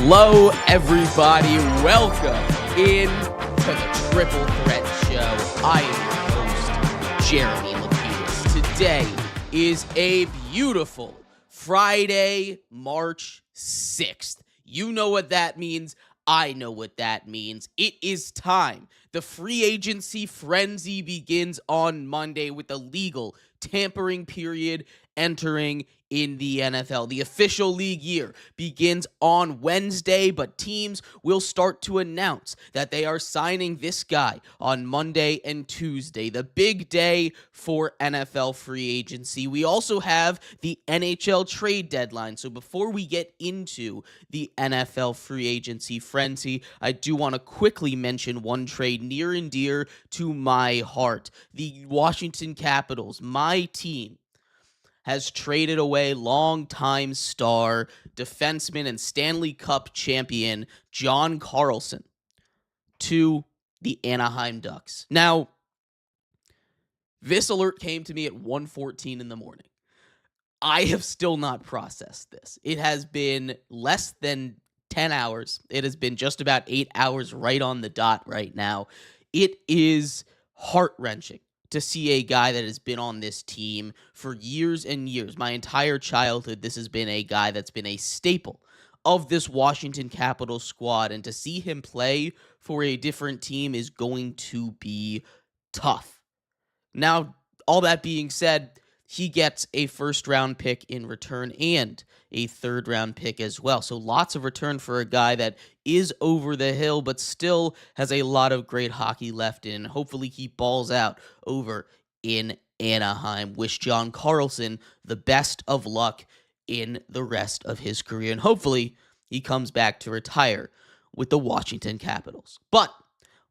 Hello, everybody. Welcome in to the Triple Threat Show. I am your host, Jeremy Lapidus. Today is a beautiful Friday, March 6th. You know what that means. I know what that means. It is time. The free agency frenzy begins on Monday with the legal tampering period entering in the NFL. The official league year begins on Wednesday, but teams will start to announce that they are signing this guy on Monday and Tuesday, the big day for NFL free agency. We also have the NHL trade deadline. So before we get into the NFL free agency frenzy, I do want to quickly mention one trade near and dear to my heart. The Washington Capitals, my team, has traded away longtime star, defenseman, and Stanley Cup champion John Carlson to the Anaheim Ducks. Now, this alert came to me at 1:14 in the morning. I have still not processed this. It has been less than 10 hours. It has been just about 8 hours right on the dot right now. It is heart-wrenching to see a guy that has been on this team for years and years. My entire childhood, this has been a guy that's been a staple of this Washington Capitals squad, and to see him play for a different team is going to be tough. Now, all that being said, he gets a first-round pick in return and a third-round pick as well. So lots of return for a guy that is over the hill, but still has a lot of great hockey left in. Hopefully he balls out over in Anaheim. Wish John Carlson the best of luck in the rest of his career. And hopefully he comes back to retire with the Washington Capitals. But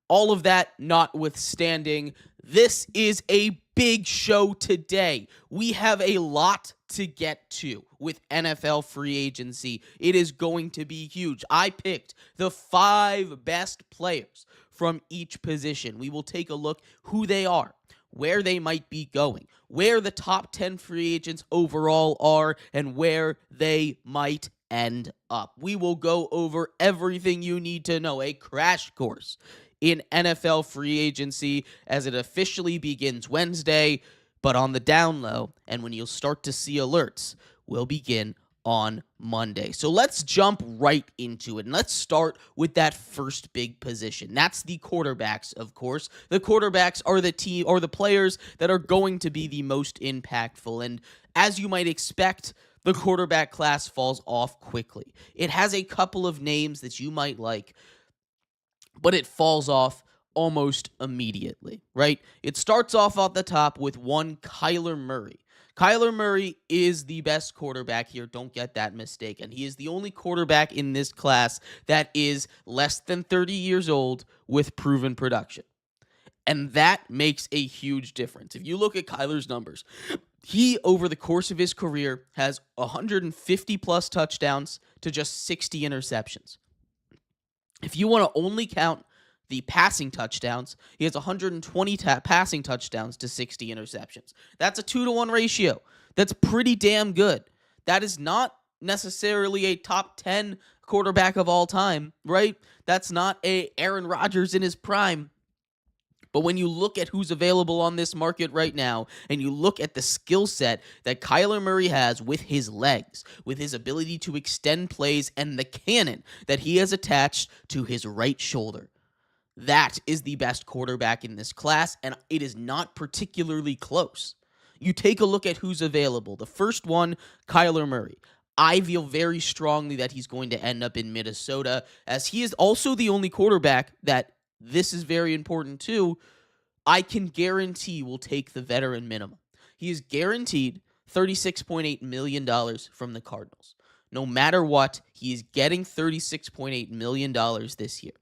all of that notwithstanding, this is a big show today. We have a lot to get to with NFL free agency. It is going to be huge. I picked the 5 best players from each position. We will take a look who they are, where they might be going, where the top 10 free agents overall are, and where they might end up. We will go over everything you need to know, a crash course in NFL free agency as it officially begins Wednesday, but on the down low, and when you'll start to see alerts, will begin on Monday. So let's jump right into it, and let's start with that first big position. That's the quarterbacks, of course. The quarterbacks are the team or the players that are going to be the most impactful, and as you might expect, the quarterback class falls off quickly. It has a couple of names that you might like, but it falls off almost immediately, right? It starts off at the top with one Kyler Murray. Kyler Murray is the best quarterback here. Don't get that mistaken. He is the only quarterback in this class that is less than 30 years old with proven production. And that makes a huge difference. If you look at Kyler's numbers, he, over the course of his career, has 150-plus touchdowns to just 60 interceptions. If you want to only count the passing touchdowns, he has 120 passing touchdowns to 60 interceptions. That's a 2-to-1 ratio. That's pretty damn good. That is not necessarily a top 10 quarterback of all time, right? That's not a Aaron Rodgers in his prime. But when you look at who's available on this market right now, and you look at the skill set that Kyler Murray has with his legs, with his ability to extend plays, and the cannon that he has attached to his right shoulder, that is the best quarterback in this class, and it is not particularly close. You take a look at who's available. The first one, Kyler Murray. I feel very strongly that he's going to end up in Minnesota, as he is also the only quarterback that, this is very important too, I can guarantee will take the veteran minimum. He is guaranteed $36.8 million from the Cardinals. No matter what, he is getting $36.8 million this year.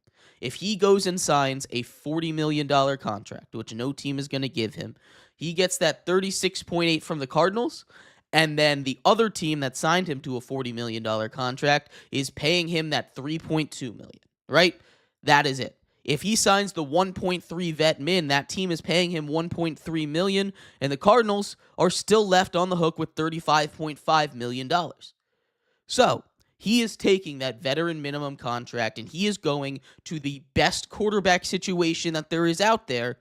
If he goes and signs a $40 million contract, which no team is going to give him, he gets that $36.8 from the Cardinals, and then the other team that signed him to a $40 million contract is paying him that $3.2 million, right? That is it. If he signs the 1.3 vet min, that team is paying him $1.3 million, and the Cardinals are still left on the hook with $35.5 million. So He is taking that veteran minimum contract and he is going to the best quarterback situation that there is out there,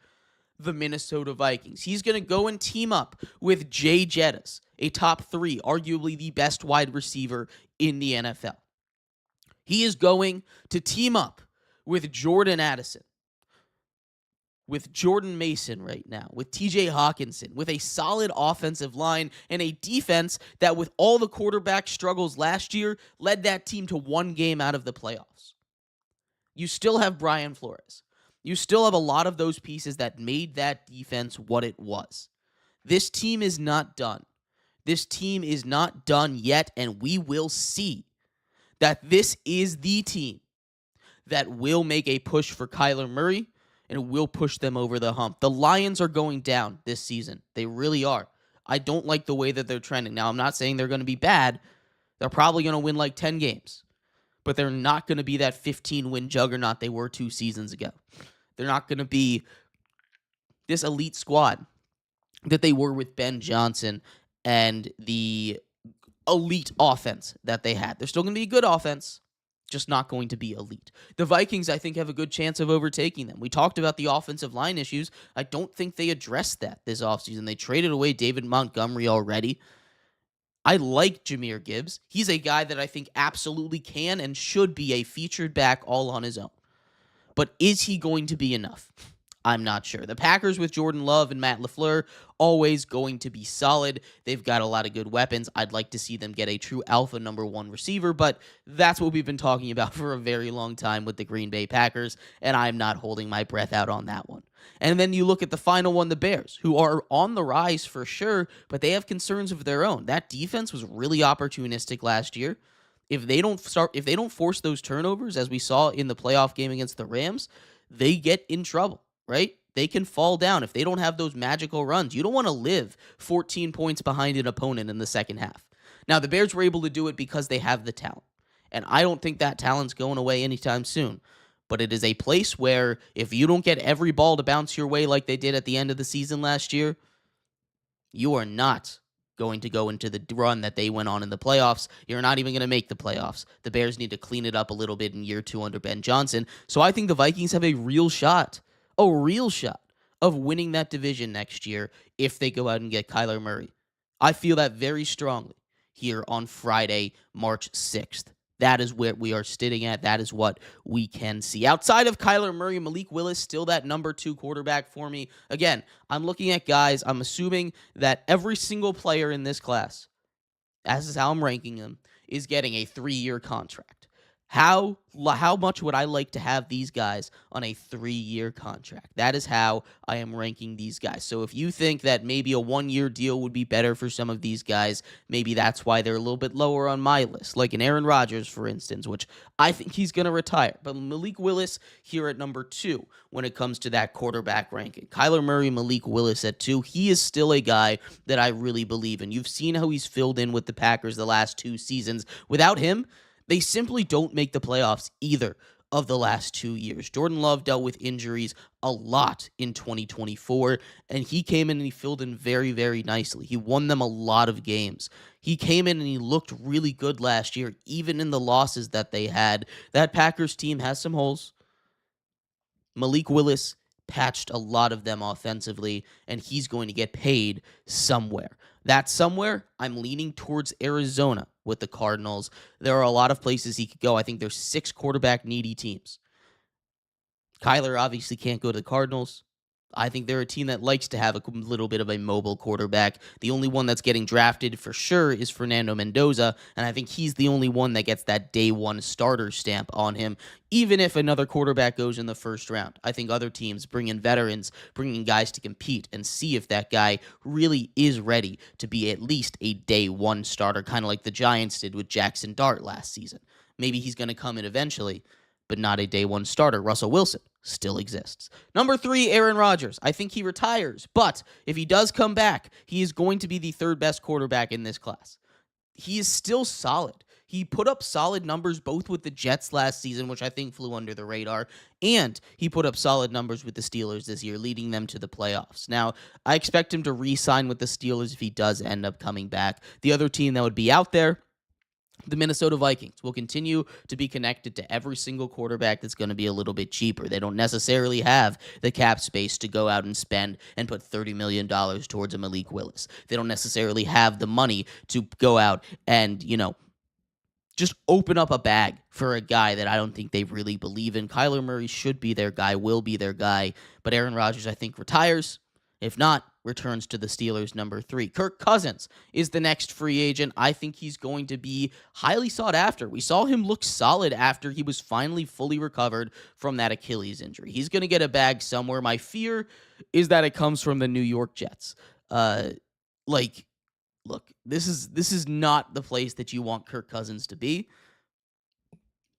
the Minnesota Vikings. He's going to go and team up with Jay Jettis, a top 3, arguably the best wide receiver in the NFL. He is going to team up with Jordan Addison, with Jordan Mason right now, with TJ Hawkinson, with a solid offensive line and a defense that, with all the quarterback struggles last year, led that team to 1 game out of the playoffs. You still have Brian Flores. You still have a lot of those pieces that made that defense what it was. This team is not done. This team is not done yet, and we will see that this is the team that will make a push for Kyler Murray and will push them over the hump. The Lions are going down this season. They really are. I don't like the way that they're trending. Now, I'm not saying they're going to be bad. They're probably going to win like 10 games. But they're not going to be that 15-win juggernaut they were 2 seasons ago. They're not going to be this elite squad that they were with Ben Johnson and the elite offense that they had. They're still going to be a good offense, just not going to be elite. The Vikings, I think, have a good chance of overtaking them. We talked about the offensive line issues. I don't think they addressed that this offseason. They traded away David Montgomery already. I like Jahmyr Gibbs. He's a guy that I think absolutely can and should be a featured back all on his own. But is he going to be enough? I'm not sure. The Packers with Jordan Love and Matt LaFleur, always going to be solid. They've got a lot of good weapons. I'd like to see them get a true alpha number 1 receiver, but that's what we've been talking about for a very long time with the Green Bay Packers, and I'm not holding my breath out on that one. And then you look at the final one, the Bears, who are on the rise for sure, but they have concerns of their own. That defense was really opportunistic last year. If they don't force those turnovers, as we saw in the playoff game against the Rams, they get in trouble, right? They can fall down if they don't have those magical runs. You don't want to live 14 points behind an opponent in the second half. Now, the Bears were able to do it because they have the talent, and I don't think that talent's going away anytime soon. But it is a place where if you don't get every ball to bounce your way like they did at the end of the season last year, you are not going to go into the run that they went on in the playoffs. You're not even going to make the playoffs. The Bears need to clean it up a little bit in year 2 under Ben Johnson. So I think the Vikings have a real shot of winning that division next year if they go out and get Kyler Murray. I feel that very strongly here on Friday, March 6th. That is where we are sitting at. That is what we can see. Outside of Kyler Murray, Malik Willis, still that number 2 quarterback for me. Again, I'm looking at guys. I'm assuming that every single player in this class, as is how I'm ranking them, is getting a 3-year contract. How much would I like to have these guys on a 3-year contract? That is how I am ranking these guys. So if you think that maybe a 1-year deal would be better for some of these guys, maybe that's why they're a little bit lower on my list, like an Aaron Rodgers, for instance, which I think he's going to retire. But Malik Willis here at number 2 when it comes to that quarterback ranking. Kyler Murray, Malik Willis at 2. He is still a guy that I really believe in. You've seen how he's filled in with the Packers the last 2 seasons. Without him, they simply don't make the playoffs either of the last 2 years. Jordan Love dealt with injuries a lot in 2024, and he came in and he filled in very, very nicely. He won them a lot of games. He came in and he looked really good last year, even in the losses that they had. That Packers team has some holes. Malik Willis patched a lot of them offensively, and he's going to get paid somewhere. That somewhere, I'm leaning towards Arizona with the Cardinals. There are a lot of places he could go. I think there's 6 quarterback needy teams. Kyler obviously can't go to the Cardinals. I think they're a team that likes to have a little bit of a mobile quarterback. The only one that's getting drafted for sure is Fernando Mendoza, and I think he's the only one that gets that day 1 starter stamp on him, even if another quarterback goes in the first round. I think other teams bring in veterans, bring in guys to compete, and see if that guy really is ready to be at least a day 1 starter, kind of like the Giants did with Jackson Dart last season. Maybe he's going to come in eventually, but not a day 1 starter. Russell Wilson still exists. Number 3, Aaron Rodgers. I think he retires, but if he does come back, he is going to be the 3rd best quarterback in this class. He is still solid. He put up solid numbers both with the Jets last season, which I think flew under the radar, and he put up solid numbers with the Steelers this year, leading them to the playoffs. Now, I expect him to re-sign with the Steelers if he does end up coming back. The other team that would be out there, The Minnesota Vikings will continue to be connected to every single quarterback that's going to be a little bit cheaper. They don't necessarily have the cap space to go out and spend and put $30 million towards a Malik Willis. They don't necessarily have the money to go out and, just open up a bag for a guy that I don't think they really believe in. Kyler Murray should be their guy, will be their guy, but Aaron Rodgers, I think, retires. If not, returns to the Steelers number 3. Kirk Cousins is the next free agent. I think he's going to be highly sought after. We saw him look solid after he was finally fully recovered from that Achilles injury. He's going to get a bag somewhere. My fear is that it comes from the New York Jets. Look, this is not the place that you want Kirk Cousins to be.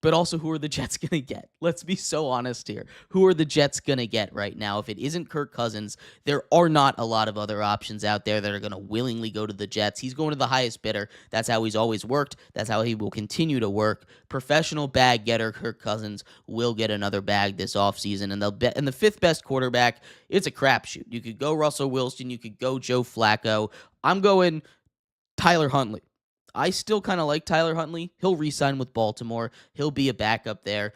But also, who are the Jets going to get? Let's be so honest here. Who are the Jets going to get right now? If it isn't Kirk Cousins, there are not a lot of other options out there that are going to willingly go to the Jets. He's going to the highest bidder. That's how he's always worked. That's how he will continue to work. Professional bag getter Kirk Cousins will get another bag this offseason. And the fifth best quarterback, it's a crapshoot. You could go Russell Wilson. You could go Joe Flacco. I'm going Tyler Huntley. I still kind of like Tyler Huntley. He'll re-sign with Baltimore. He'll be a backup there.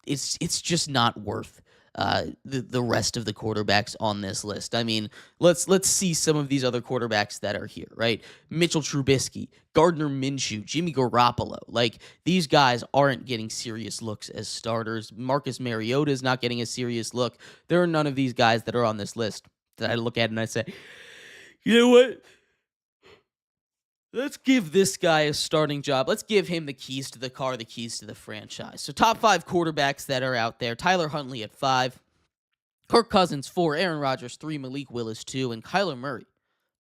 It's just not worth the rest of the quarterbacks on this list. I mean, let's see some of these other quarterbacks that are here, right? Mitchell Trubisky, Gardner Minshew, Jimmy Garoppolo. Like, these guys aren't getting serious looks as starters. Marcus Mariota is not getting a serious look. There are none of these guys that are on this list that I look at and I say, you know what? Let's give this guy a starting job. Let's give him the keys to the car, the keys to the franchise. So top 5 quarterbacks that are out there. Tyler Huntley at 5. Kirk Cousins 4. Aaron Rodgers 3. Malik Willis 2. And Kyler Murray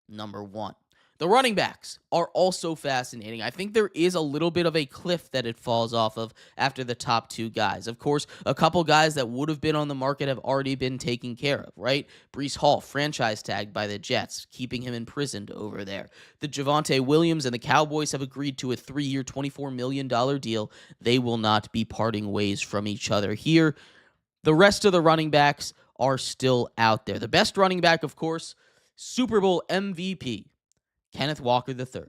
number 1. The running backs are also fascinating. I think there is a little bit of a cliff that it falls off of after the top 2 guys. Of course, a couple guys that would have been on the market have already been taken care of, right? Breece Hall, franchise tagged by the Jets, keeping him imprisoned over there. The Javonte Williams and the Cowboys have agreed to a 3-year, $24 million deal. They will not be parting ways from each other here. The rest of the running backs are still out there. The best running back, of course, Super Bowl MVP, Kenneth Walker III.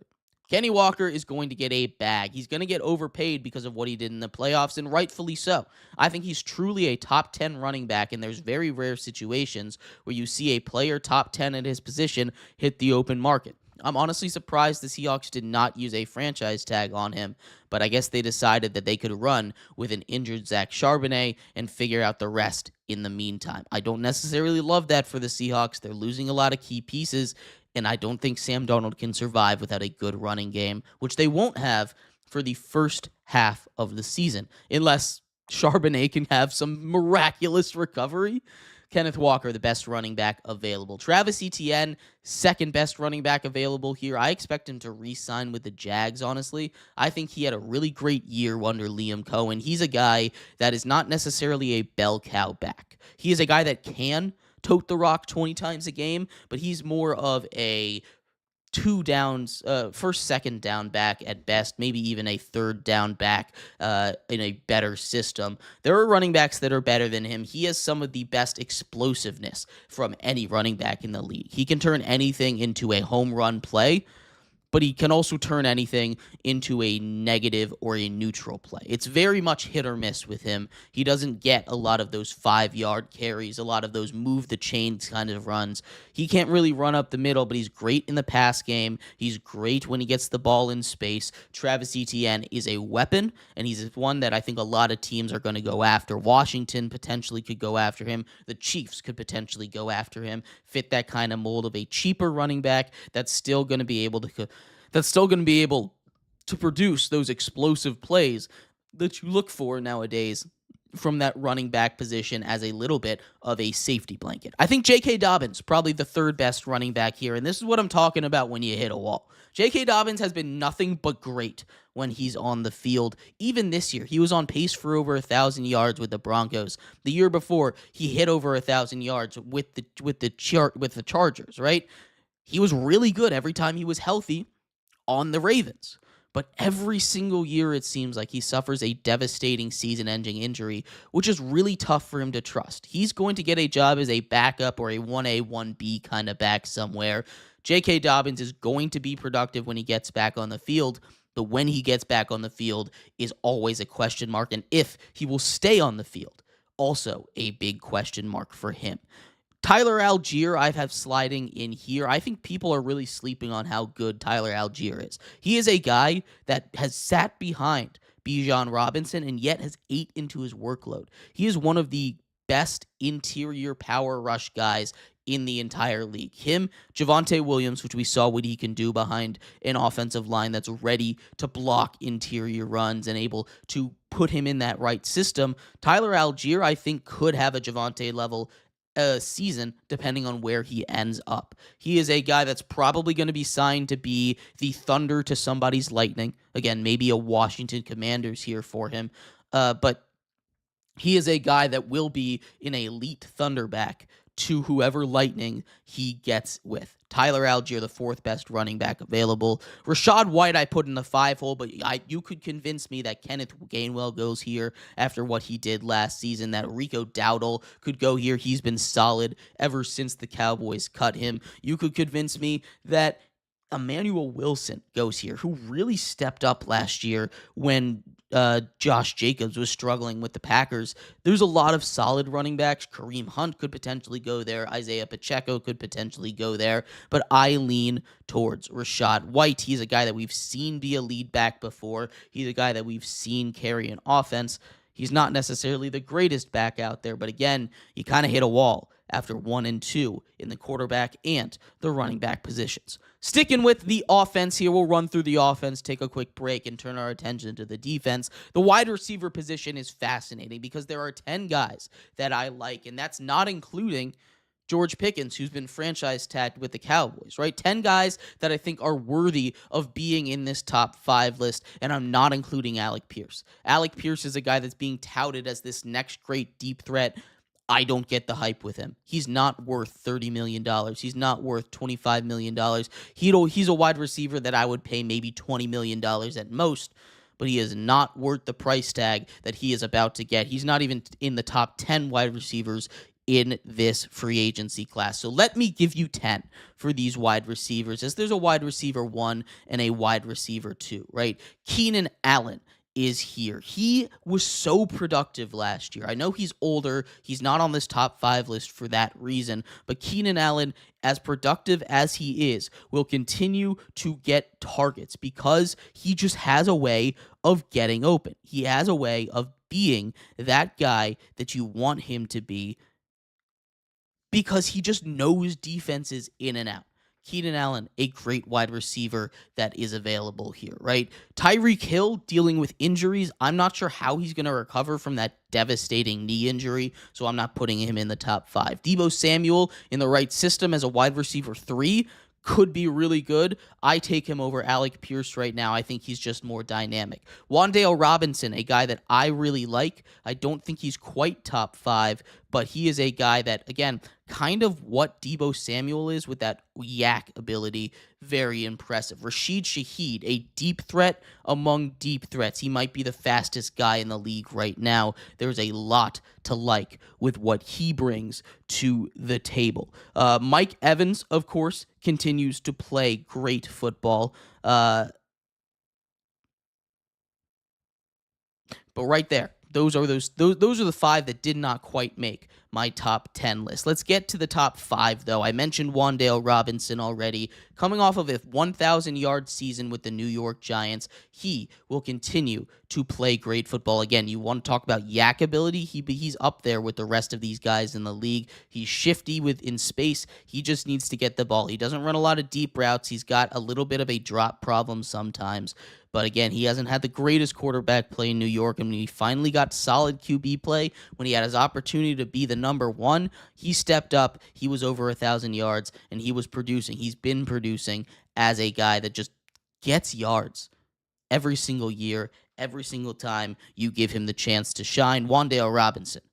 Kenny Walker is going to get a bag. He's going to get overpaid because of what he did in the playoffs, and rightfully so. I think he's truly a top 10 running back, and there's very rare situations where you see a player top 10 at his position hit the open market. I'm honestly surprised the Seahawks did not use a franchise tag on him, but I guess they decided that they could run with an injured Zach Charbonnet and figure out the rest in the meantime. I don't necessarily love that for the Seahawks. They're losing a lot of key pieces, and I don't think Sam Darnold can survive without a good running game, which they won't have for the first half of the season, unless Charbonnet can have some miraculous recovery. Kenneth Walker, the best running back available. Travis Etienne, second best running back available here. I expect him to re-sign with the Jags, honestly. I think he had a really great year under Liam Cohen. He's a guy that is not necessarily a bell cow back. He is a guy that can tote the rock 20 times a game, but he's more of a first, second down back at best, maybe even a third down back in a better system. There are running backs that are better than him. He has some of the best explosiveness from any running back in the league. He can turn anything into a home run play, but he can also turn anything into a negative or a neutral play. It's very much hit or miss with him. He doesn't get a lot of those 5-yard carries, a lot of those move the chains kind of runs. He can't really run up the middle, but he's great in the pass game. He's great when he gets the ball in space. Travis Etienne is a weapon, and he's one that I think a lot of teams are going to go after. Washington potentially could go after him. The Chiefs could potentially go after him, fit that kind of mold of a cheaper running back that's still going to be able to produce those explosive plays that you look for nowadays from that running back position as a little bit of a safety blanket. I think J.K. Dobbins, probably the third best running back here, and this is what I'm talking about when you hit a wall. J.K. Dobbins has been nothing but great when he's on the field. Even this year, he was on pace for over 1,000 yards with the Broncos. The year before, he hit over 1,000 yards with the Chargers, right? He was really good every time he was healthy on the Ravens. But every single year, it seems like he suffers a devastating season-ending injury, which is really tough for him to trust. He's going to get a job as a backup or a 1A, 1B kind of back somewhere. J.K. Dobbins is going to be productive when he gets back on the field, The when he gets back on the field is always a question mark, and if he will stay on the field, also a big question mark for him. Tyler Algier, I have sliding in here. I think people are really sleeping on how good Tyler Algier is. He is a guy that has sat behind Bijan Robinson and yet has ate into his workload. He is one of the best interior power rush guys in the entire league. Him, Javonte Williams, which we saw what he can do behind an offensive line that's ready to block interior runs and able to put him in that right system. Tyler Algier, I think, could have a Javonte level season depending on where he ends up. He is a guy that's probably going to be signed to be the Thunder to somebody's Lightning. Again, maybe a Washington Commanders here for him. But he is a guy that will be an elite Thunderback to whoever Lightning he gets with. Tyler Algier, the fourth best running back available. Rachaad White, I put in the 5 hole, but you could convince me that Kenneth Gainwell goes here after what he did last season, that Rico Dowdle could go here. He's been solid ever since the Cowboys cut him. You could convince me that Emmanuel Wilson goes here, who really stepped up last year when Josh Jacobs was struggling with the Packers. There's a lot of solid running backs. Kareem Hunt could potentially go there. Isaiah Pacheco could potentially go there. But I lean towards Rachaad White. He's a guy that we've seen be a lead back before. He's a guy that we've seen carry an offense. He's not necessarily the greatest back out there, but again, he kind of hit a wall after 1 and 2 in the quarterback and the running back positions. Sticking with the offense here, we'll run through the offense, take a quick break, and turn our attention to the defense. The wide receiver position is fascinating because there are 10 guys that I like, and that's not including George Pickens, who's been franchise tagged with the Cowboys, right? 10 guys that I think are worthy of being in this top 5 list, and I'm not including Alec Pierce. Alec Pierce is a guy that's being touted as this next great deep threat. I don't get the hype with him. He's not worth $30 million. He's not worth $25 million. He's a wide receiver that I would pay maybe $20 million at most, but he is not worth the price tag that he is about to get. He's not even in the top 10 wide receivers in this free agency class. So let me give you 10 for these wide receivers, as there's a wide receiver 1 and a wide receiver 2, right? Keenan Allen is here. He was so productive last year. I know he's older. He's not on this top 5 list for that reason, but Keenan Allen, as productive as he is, will continue to get targets because he just has a way of getting open. He has a way of being that guy that you want him to be because he just knows defenses in and out. Keenan Allen, a great wide receiver that is available here, right? Tyreek Hill dealing with injuries. I'm not sure how he's going to recover from that devastating knee injury, so I'm not putting him in the top 5. Deebo Samuel in the right system as a wide receiver 3 could be really good. I take him over Alec Pierce right now. I think he's just more dynamic. Wan'Dale Robinson, a guy that I really like. I don't think he's quite top 5, but he is a guy that, again, kind of what Deebo Samuel is with that yak ability. Very impressive. Rashid Shaheed, a deep threat among deep threats. He might be the fastest guy in the league right now. There's a lot to like with what he brings to the table. Mike Evans, of course, continues to play great football. But right there, those are the 5 that did not quite make my top 10 list. Let's get to the top 5, though. I mentioned Wan'Dale Robinson already. Coming off of a 1,000-yard season with the New York Giants, he will continue to play great football. Again, you want to talk about yak ability? He's up there with the rest of these guys in the league. He's shifty in space. He just needs to get the ball. He doesn't run a lot of deep routes. He's got a little bit of a drop problem sometimes. But again, he hasn't had the greatest quarterback play in New York, and when he finally got solid QB play, when he had his opportunity to be the number 1, he stepped up. He was over 1,000 yards, and he was producing. He's been producing as a guy that just gets yards every single year, every single time you give him the chance to shine. Wan'Dale Robinson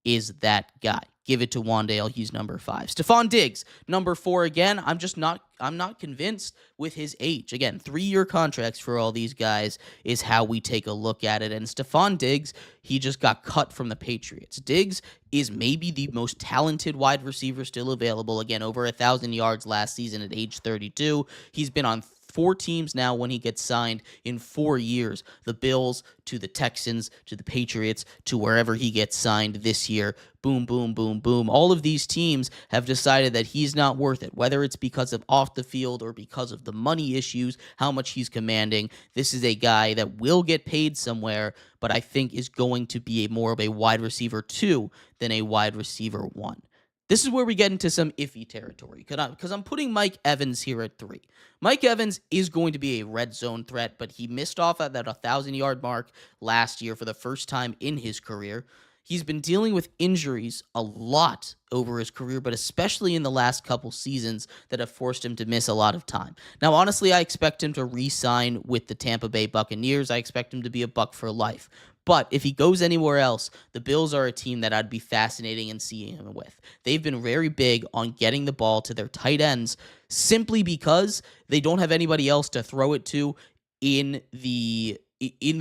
is that guy. Give it to Wan'Dale. He's number 5. Stephon Diggs, number 4 again. I'm not convinced with his age. Again, 3-year contracts for all these guys is how we take a look at it. And Stephon Diggs, he just got cut from the Patriots. Diggs is maybe the most talented wide receiver still available. Again, over 1,000 yards last season at age 32. He's been on 4 teams now when he gets signed in 4 years. The Bills to the Texans to the Patriots to wherever he gets signed this year. Boom, boom, boom, boom. All of these teams have decided that he's not worth it, whether it's because of off the field or because of the money issues, how much he's commanding. This is a guy that will get paid somewhere, but I think is going to be more of a wide receiver 2 than a wide receiver 1. This is where we get into some iffy territory because I'm putting Mike Evans here at 3. Mike Evans is going to be a red zone threat, but he missed off at that 1,000-yard mark last year for the first time in his career. He's been dealing with injuries a lot over his career, but especially in the last couple seasons that have forced him to miss a lot of time. Now, honestly, I expect him to re-sign with the Tampa Bay Buccaneers. I expect him to be a Buck for life. But if he goes anywhere else, the Bills are a team that I'd be fascinating in seeing him with. They've been very big on getting the ball to their tight ends simply because they don't have anybody else to throw it to in the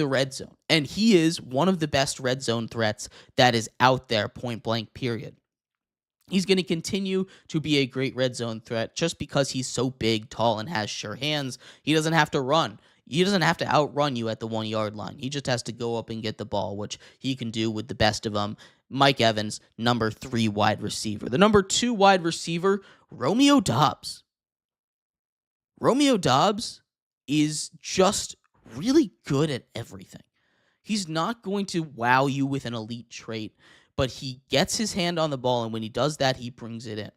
red zone. And he is one of the best red zone threats that is out there, point blank, period. He's going to continue to be a great red zone threat just because he's so big, tall, and has sure hands. He doesn't have to run. He doesn't have to outrun you at the 1-yard line. He just has to go up and get the ball, which he can do with the best of them. Mike Evans, number 3 wide receiver. The number 2 wide receiver, Romeo Doubs. Romeo Doubs is just really good at everything. He's not going to wow you with an elite trait, but he gets his hand on the ball, and when he does that, he brings it in.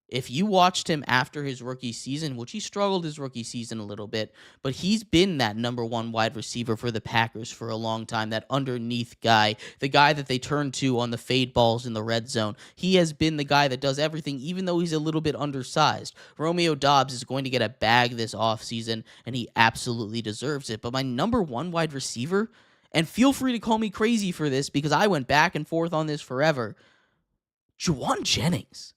If you watched him after his rookie season, which he struggled his rookie season a little bit, but he's been that number 1 wide receiver for the Packers for a long time, that underneath guy, the guy that they turn to on the fade balls in the red zone. He has been the guy that does everything, even though he's a little bit undersized. Romeo Doubs is going to get a bag this offseason, and he absolutely deserves it. But my number 1 wide receiver, and feel free to call me crazy for this because I went back and forth on this forever, Jauan Jennings.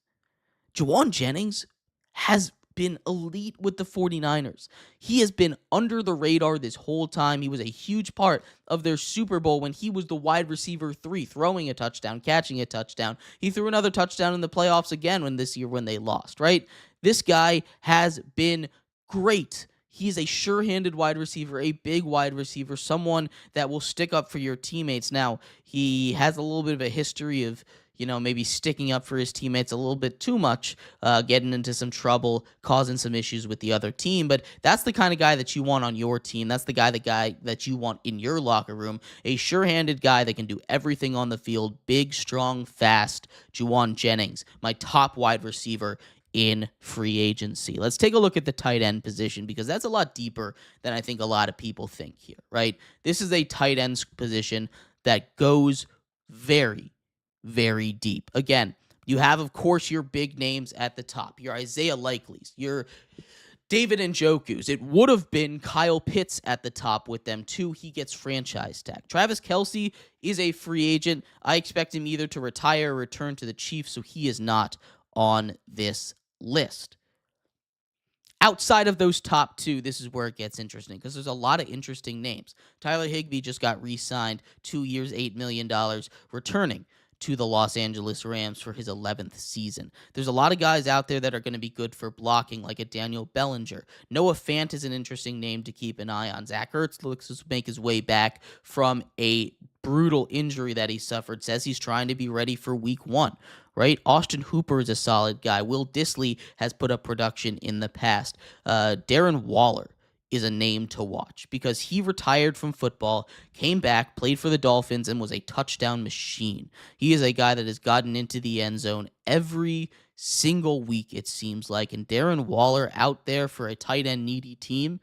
Jauan Jennings has been elite with the 49ers. He has been under the radar this whole time. He was a huge part of their Super Bowl when he was the wide receiver 3, throwing a touchdown, catching a touchdown. He threw another touchdown in the playoffs again this year when they lost, right? This guy has been great. He's a sure-handed wide receiver, a big wide receiver, someone that will stick up for your teammates. Now, he has a little bit of a history of maybe sticking up for his teammates a little bit too much, getting into some trouble, causing some issues with the other team. But that's the kind of guy that you want on your team. That's the guy that you want in your locker room. A sure-handed guy that can do everything on the field. Big, strong, fast. Jauan Jennings, my top wide receiver in free agency. Let's take a look at the tight end position because that's a lot deeper than I think a lot of people think here, right? This is a tight end position that goes very, very deep. Again, you have, of course, your big names at the top. Your Isaiah Likely's, your David Njoku's. It would have been Kyle Pitts at the top with them, too. He gets franchise tag. Travis Kelce is a free agent. I expect him either to retire or return to the Chiefs, so he is not on this list. Outside of those top 2, this is where it gets interesting because there's a lot of interesting names. Tyler Higbee just got re-signed, 2 years, $8 million, returning to the Los Angeles Rams for his 11th season. There's a lot of guys out there that are going to be good for blocking, like a Daniel Bellinger. Noah Fant is an interesting name to keep an eye on. Zach Ertz looks to make his way back from a brutal injury that he suffered. Says he's trying to be ready for week 1, right? Austin Hooper is a solid guy. Will Dissly has put up production in the past. Darren Waller is a name to watch because he retired from football, came back, played for the Dolphins, and was a touchdown machine. He is a guy that has gotten into the end zone every single week, it seems like. And Darren Waller out there for a tight end needy team,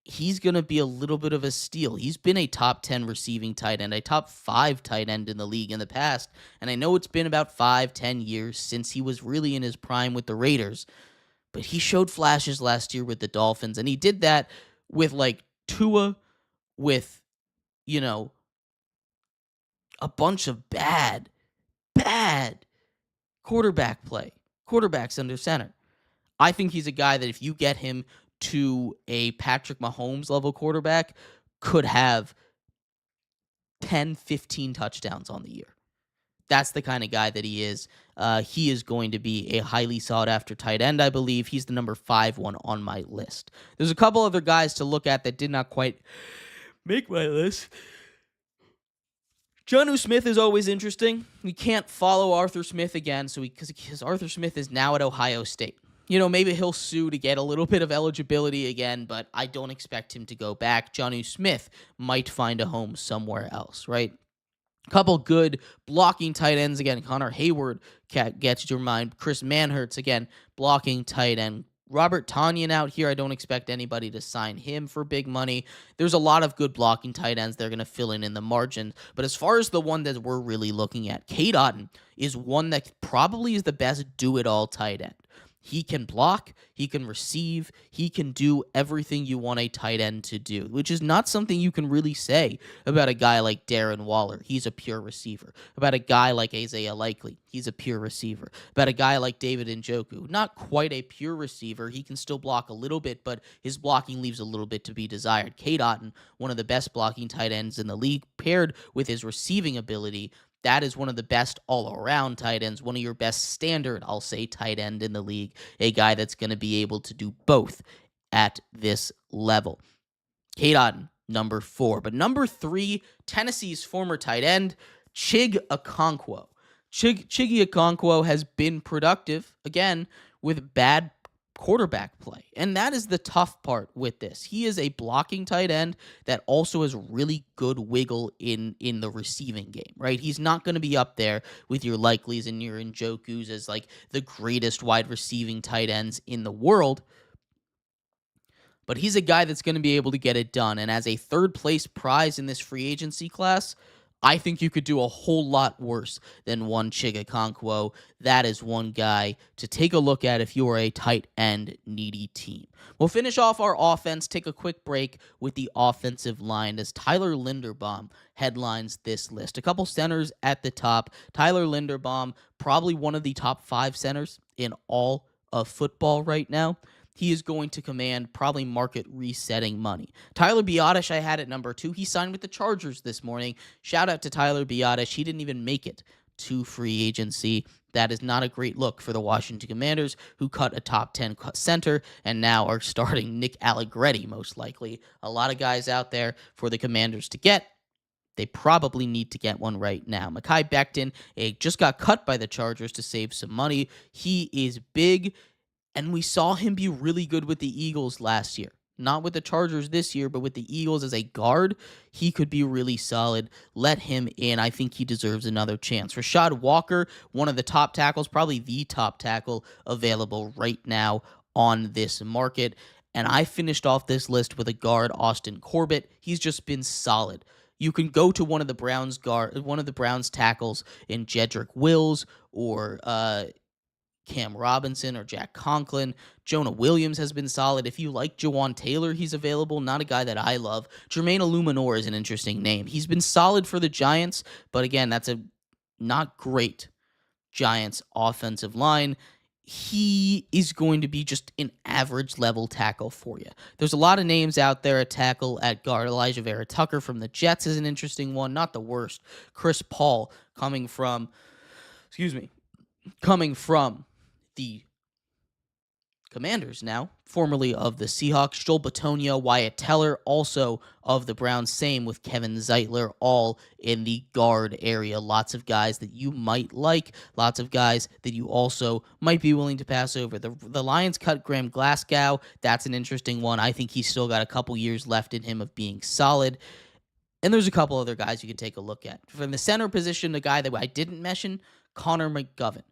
he's going to be a little bit of a steal. He's been a top 10 receiving tight end, a top 5 tight end in the league in the past. And I know it's been about 5-10 years since he was really in his prime with the Raiders. But he showed flashes last year with the Dolphins, and he did that with, Tua, with, a bunch of bad quarterback play, quarterbacks under center. I think he's a guy that if you get him to a Patrick Mahomes-level quarterback, could have 10, 15 touchdowns on the year. That's the kind of guy that he is. He is going to be a highly sought after tight end, I believe. He's the number 5 one on my list. There's a couple other guys to look at that did not quite make my list. Jonnu Smith is always interesting. We can't follow Arthur Smith again, because Arthur Smith is now at Ohio State. Maybe he'll sue to get a little bit of eligibility again, but I don't expect him to go back. Jonnu Smith might find a home somewhere else, right? Couple good blocking tight ends again. Connor Hayward gets your mind. Chris Manhertz again, blocking tight end. Robert Tonyan out here. I don't expect anybody to sign him for big money. There's a lot of good blocking tight ends. They're going to fill in the margin. But as far as the one that we're really looking at, Cade Otton is one that probably is the best do-it-all tight end. He can block, he can receive, he can do everything you want a tight end to do, which is not something you can really say about a guy like Darren Waller. He's a pure receiver. About a guy like Isaiah Likely. He's a pure receiver. About a guy like David Njoku. Not quite a pure receiver. He can still block a little bit, but his blocking leaves a little bit to be desired. Cade Otton, one of the best blocking tight ends in the league, paired with his receiving ability, that is one of the best all-around tight ends, one of your best standard, I'll say, tight end in the league, a guy that's going to be able to do both at this level. Cade Otton, number 4. But number 3, Tennessee's former tight end, Chig Okonkwo. Chiggy Okonkwo has been productive, again, with bad quarterback play. And that is the tough part with this. He is a blocking tight end that also has really good wiggle in the receiving game, right? He's not going to be up there with your Likeleys and your Njokus as like the greatest wide receiving tight ends in the world. But he's a guy that's going to be able to get it done. And as a third place prize in this free agency class, I think you could do a whole lot worse than one Chig Okonkwo. That is one guy to take a look at if you are a tight end needy team. We'll finish off our offense, take a quick break with the offensive line as Tyler Linderbaum headlines this list. A couple centers at the top. Tyler Linderbaum, probably one of the top 5 centers in all of football right now. He is going to command probably market resetting money. Tyler Biadasz I had at number 2. He signed with the Chargers this morning. Shout out to Tyler Biadasz. He didn't even make it to free agency. That is not a great look for the Washington Commanders, who cut a top 10 center and now are starting Nick Allegretti, most likely. A lot of guys out there for the Commanders to get. They probably need to get one right now. Mekhi Becton just got cut by the Chargers to save some money. He is big. And we saw him be really good with the Eagles last year. Not with the Chargers this year, but with the Eagles as a guard, he could be really solid. Let him in. I think he deserves another chance. Rashad Walker, one of the top tackles, probably the top tackle available right now on this market. And I finished off this list with a guard, Austin Corbett. He's just been solid. You can go to one of the Browns tackles in Jedrick Wills or Cam Robinson or Jack Conklin. Jonah Williams has been solid. If you like Jawan Taylor, he's available. Not a guy that I love. Jermaine Illuminor is an interesting name. He's been solid for the Giants, but again, that's a not great Giants offensive line. He is going to be just an average level tackle for you. There's a lot of names out there at tackle. At guard, Elijah Vera Tucker from the Jets is an interesting one. Not the worst. Chris Paul coming from the Commanders now, formerly of the Seahawks. Joel Bitonio, Wyatt Teller, also of the Browns. Same with Kevin Zeitler, all in the guard area. Lots of guys that you might like. Lots of guys that you also might be willing to pass over. The Lions cut Graham Glasgow. That's an interesting one. I think he's still got a couple years left in him of being solid. And there's a couple other guys you can take a look at. From the center position, the guy that I didn't mention, Connor McGovern.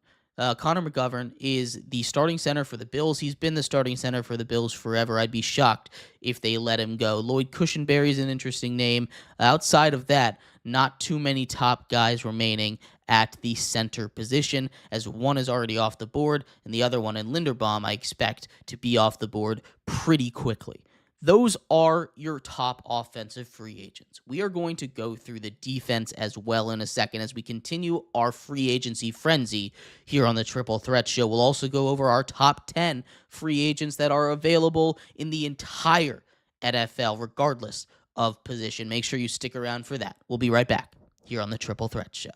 Connor McGovern is the starting center for the Bills. He's been the starting center for the Bills forever. I'd be shocked if they let him go. Lloyd Cushenberry is an interesting name. Outside of that, not too many top guys remaining at the center position, as one is already off the board, and the other one in Linderbaum I expect to be off the board pretty quickly. Those are your top offensive free agents. We are going to go through the defense as well in a second as we continue our free agency frenzy here on the Triple Threat Show. We'll also go over our top 10 free agents that are available in the entire NFL, regardless of position. Make sure you stick around for that. We'll be right back here on the Triple Threat Show.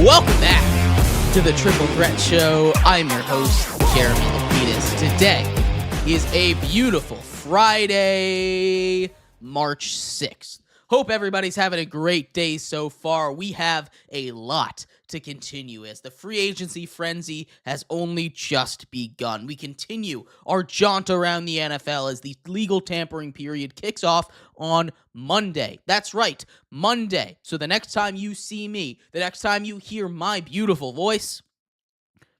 Welcome back to the Triple Threat Show. I'm your host, Jeremy Lapidus. Today is a beautiful Friday, March 6th. Hope everybody's having a great day so far. We have a lot to continue as the free agency frenzy has only just begun. We continue our jaunt around the NFL as the legal tampering period kicks off on Monday. That's right, Monday. So the next time you see me, the next time you hear my beautiful voice,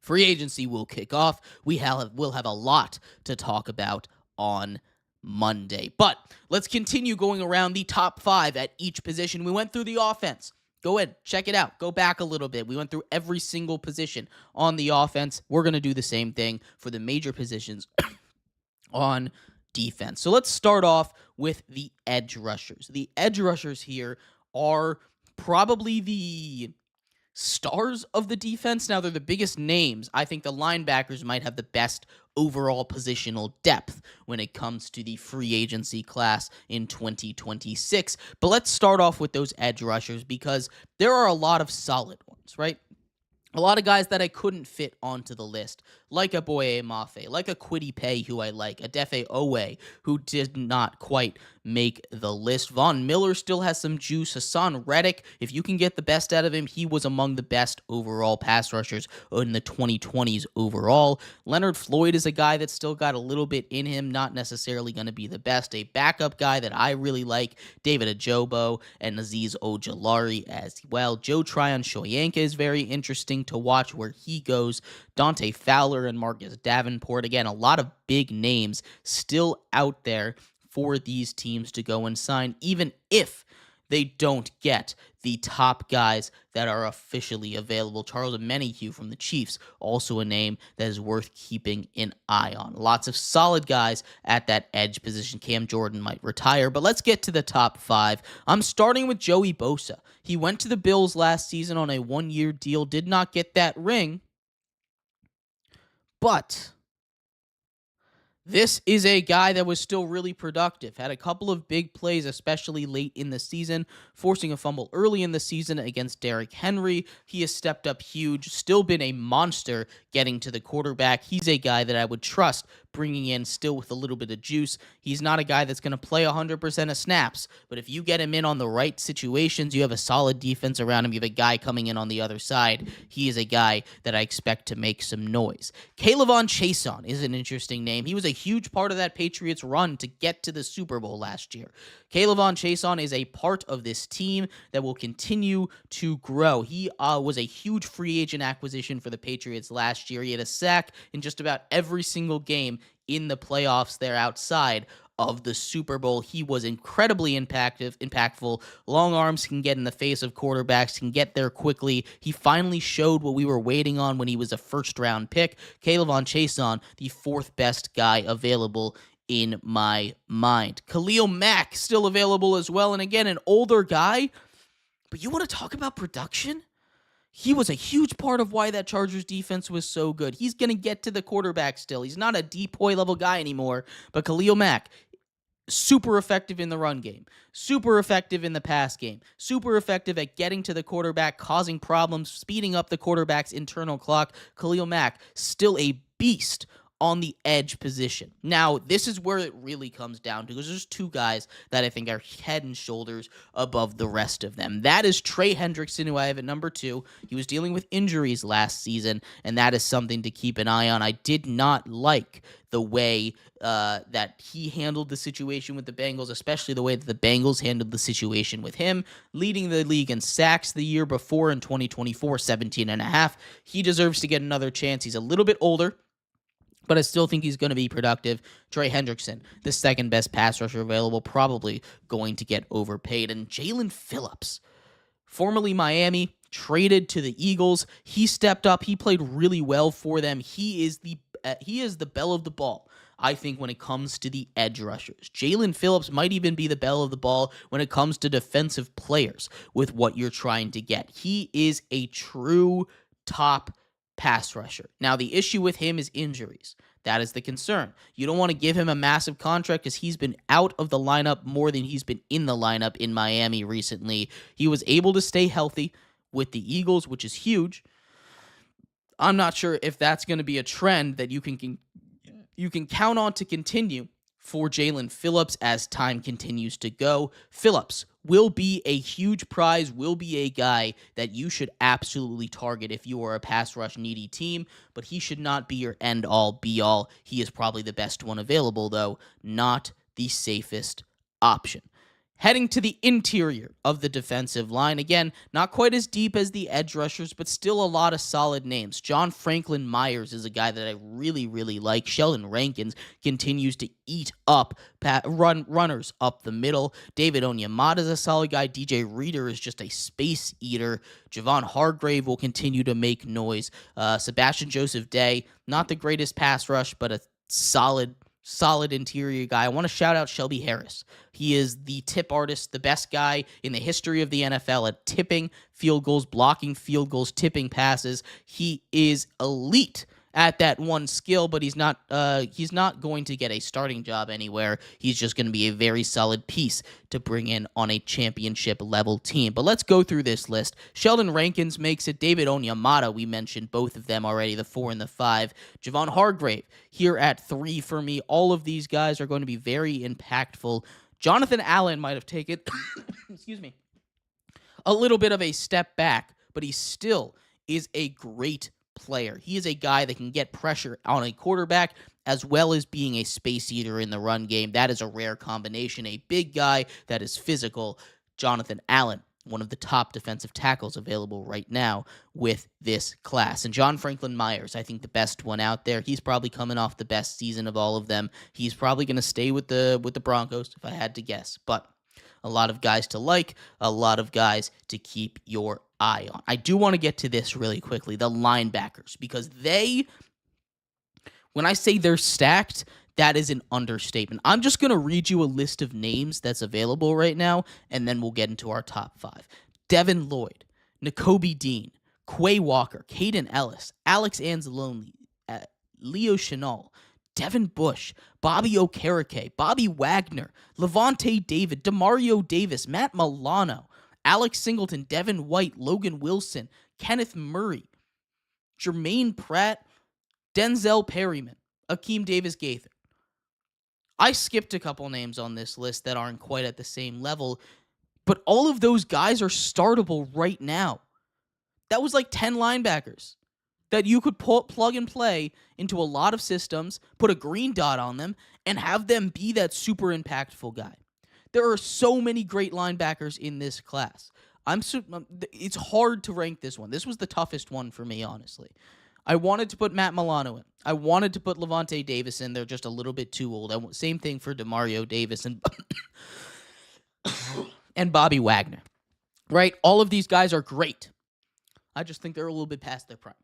free agency will kick off. We'll have a lot to talk about on Monday. But let's continue going around the top 5 at each position. We went through the offense. Go ahead, check it out. Go back a little bit. We went through every single position on the offense. We're going to do the same thing for the major positions on defense. So let's start off with the edge rushers. The edge rushers here are probably the stars of the defense. Now, they're the biggest names. I think the linebackers might have the best overall positional depth when it comes to the free agency class in 2026. But let's start off with those edge rushers because there are a lot of solid ones, right? A lot of guys that I couldn't fit onto the list, like a Boye Mafe, like a Kwity Paye, who I like, a Defe Owe, who did not quite make the list. Von Miller still has some juice. Hassan Reddick, if you can get the best out of him, he was among the best overall pass rushers in the 2020s overall. Leonard Floyd is a guy that's still got a little bit in him, not necessarily going to be the best. A backup guy that I really like, David Ajobo and Azeez Ojulari as well. Joe Tryon-Shoyinka is very interesting to watch where he goes. Dante Fowler and Marcus Davenport. Again, a lot of big names still out there for these teams to go and sign, even if they don't get the top guys that are officially available. Charles Omenihu from the Chiefs, also a name that is worth keeping an eye on. Lots of solid guys at that edge position. Cam Jordan might retire, but let's get to the top 5. I'm starting with Joey Bosa. He went to the Bills last season on a 1-year deal, did not get that ring, but this is a guy that was still really productive. Had a couple of big plays, especially late in the season, forcing a fumble early in the season against Derrick Henry. He has stepped up huge, still been a monster getting to the quarterback. He's a guy that I would trust bringing in still with a little bit of juice. He's not a guy that's going to play 100% of snaps, but if you get him in on the right situations, you have a solid defense around him, you have a guy coming in on the other side, he is a guy that I expect to make some noise. K'Lavon Chaisson is an interesting name. He was a huge part of that Patriots run to get to the Super Bowl last year. K'Lavon Chaisson is a part of this team that will continue to grow. He was a huge free agent acquisition for the Patriots last year. He had a sack in just about every single game in the playoffs there outside of the Super Bowl. He was incredibly impactful. Long arms can get in the face of quarterbacks, can get there quickly. He finally showed what we were waiting on when he was a first-round pick. K'Lavon Chaisson, the 4th best guy available in my mind. Khalil Mack, still available as well. And again, an older guy. But you want to talk about production? He was a huge part of why that Chargers defense was so good. He's going to get to the quarterback still. He's not a depoy level guy anymore. But Khalil Mack, super effective in the run game, super effective in the pass game, super effective at getting to the quarterback, causing problems, speeding up the quarterback's internal clock. Khalil Mack, still a beast on the edge position. Now, this is where it really comes down to, because there's 2 guys that I think are head and shoulders above the rest of them. That is Trey Hendrickson, who I have at number 2. He was dealing with injuries last season, and that is something to keep an eye on. I did not like the way that he handled the situation with the Bengals, especially the way that the Bengals handled the situation with him, leading the league in sacks the year before in 2024, 17.5. He deserves to get another chance. He's a little bit older, but I still think he's going to be productive. Trey Hendrickson, the 2nd best pass rusher available, probably going to get overpaid. And Jaelan Phillips, formerly Miami, traded to the Eagles. He stepped up. He played really well for them. He is the belle of the ball, I think, when it comes to the edge rushers. Jaelan Phillips might even be the belle of the ball when it comes to defensive players with what you're trying to get. He is a true top pass rusher. Now, the issue with him is injuries. That is the concern. You don't want to give him a massive contract because he's been out of the lineup more than he's been in the lineup in Miami recently. He was able to stay healthy with the Eagles, which is huge. I'm not sure if that's going to be a trend that you can count on to continue for Jaelan Phillips as time continues to go. Phillips will be a huge prize, will be a guy that you should absolutely target if you are a pass rush needy team, but he should not be your end-all, be-all. He is probably the best one available, though, not the safest option. Heading to the interior of the defensive line. Again, not quite as deep as the edge rushers, but still a lot of solid names. John Franklin Myers is a guy that I really, really like. Sheldon Rankins continues to eat up runners up the middle. David Onyemata is a solid guy. DJ Reader is just a space eater. Javon Hargrave will continue to make noise. Sebastian Joseph Day, not the greatest pass rush, but a solid interior guy. I want to shout out Shelby Harris. He is the tip artist, the best guy in the history of the NFL at tipping field goals, blocking field goals, tipping passes. He is elite at that one skill, but he's not going to get a starting job anywhere. He's just going to be a very solid piece to bring in on a championship level team. But let's go through this list. Sheldon Rankins makes it. David Onyemata, we mentioned both of them already, the 4 and the 5. Javon Hargrave here at 3 for me. All of these guys are going to be very impactful. Jonathan Allen might have taken a little bit of a step back, but he still is a great player. He is a guy that can get pressure on a quarterback as well as being a space eater in the run game. That is a rare combination. A big guy that is physical. Jonathan Allen, one of the top defensive tackles available right now with this class. And John Franklin Myers, I think the best one out there. He's probably coming off the best season of all of them. He's probably going to stay with the Broncos, if I had to guess. But a lot of guys to like, a lot of guys to keep your eye on. I do want to get to this really quickly, the linebackers, because when I say they're stacked, that is an understatement. I'm just going to read you a list of names that's available right now, and then we'll get into our top 5. Devin Lloyd, Nakobe Dean, Quay Walker, Caden Ellis, Alex Anzalone, Leo Chenal, Devin Bush, Bobby Okereke, Bobby Wagner, Levante David, Demario Davis, Matt Milano, Alex Singleton, Devin White, Logan Wilson, Kenneth Murray, Jermaine Pratt, Denzel Perryman, Akeem Davis-Gaither. I skipped a couple names on this list that aren't quite at the same level, but all of those guys are startable right now. That was like 10 linebackers that you could plug and play into a lot of systems, put a green dot on them, and have them be that super impactful guy. There are so many great linebackers in this class. It's hard to rank this one. This was the toughest one for me, honestly. I wanted to put Matt Milano in. I wanted to put Levante Davis in. They're just a little bit too old. Same thing for Demario Davis and and Bobby Wagner. Right? All of these guys are great. I just think they're a little bit past their prime.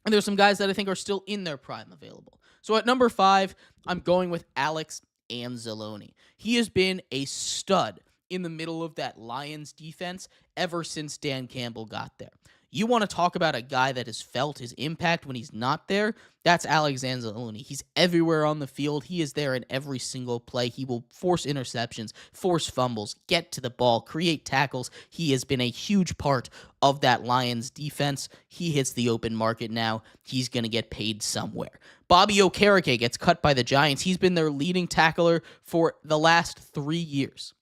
And there's some guys that I think are still in their prime available. So at number 5, I'm going with Alex Anzalone. He has been a stud in the middle of that Lions defense ever since Dan Campbell got there. You want to talk about a guy that has felt his impact when he's not there? That's Alex Anzalone. He's everywhere on the field. He is there in every single play. He will force interceptions, force fumbles, get to the ball, create tackles. He has been a huge part of that Lions defense. He hits the open market now. He's going to get paid somewhere. Bobby Okereke gets cut by the Giants. He's been their leading tackler for the last 3 years.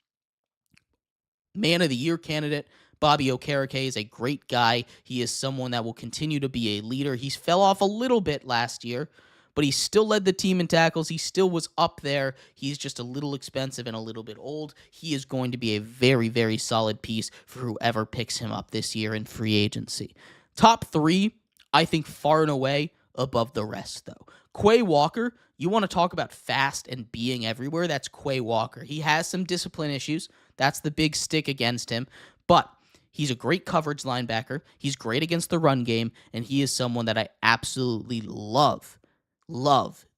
Man of the Year candidate. Bobby Okereke is a great guy. He is someone that will continue to be a leader. He fell off a little bit last year, but he still led the team in tackles. He still was up there. He's just a little expensive and a little bit old. He is going to be a very, very solid piece for whoever picks him up this year in free agency. Top 3, I think far and away above the rest, though. Quay Walker, you want to talk about fast and being everywhere, that's Quay Walker. He has some discipline issues. That's the big stick against him, but he's a great coverage linebacker. He's great against the run game, and he is someone that I absolutely love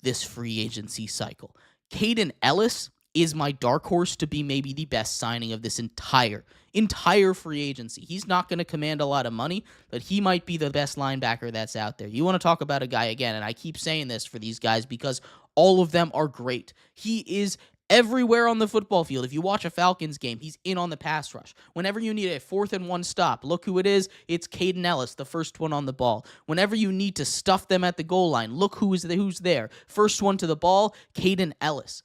this free agency cycle. Caden Ellis is my dark horse to be maybe the best signing of this entire free agency. He's not going to command a lot of money, but he might be the best linebacker that's out there. You want to talk about a guy again, and I keep saying this for these guys because all of them are great. He is Everywhere on the football field, if you watch a Falcons game, he's in on the pass rush. Whenever you need a 4th-and-1 stop, look who it is. It's Kaden Elliss, the first one on the ball. Whenever you need to stuff them at the goal line, look who's there. First one to the ball, Kaden Elliss.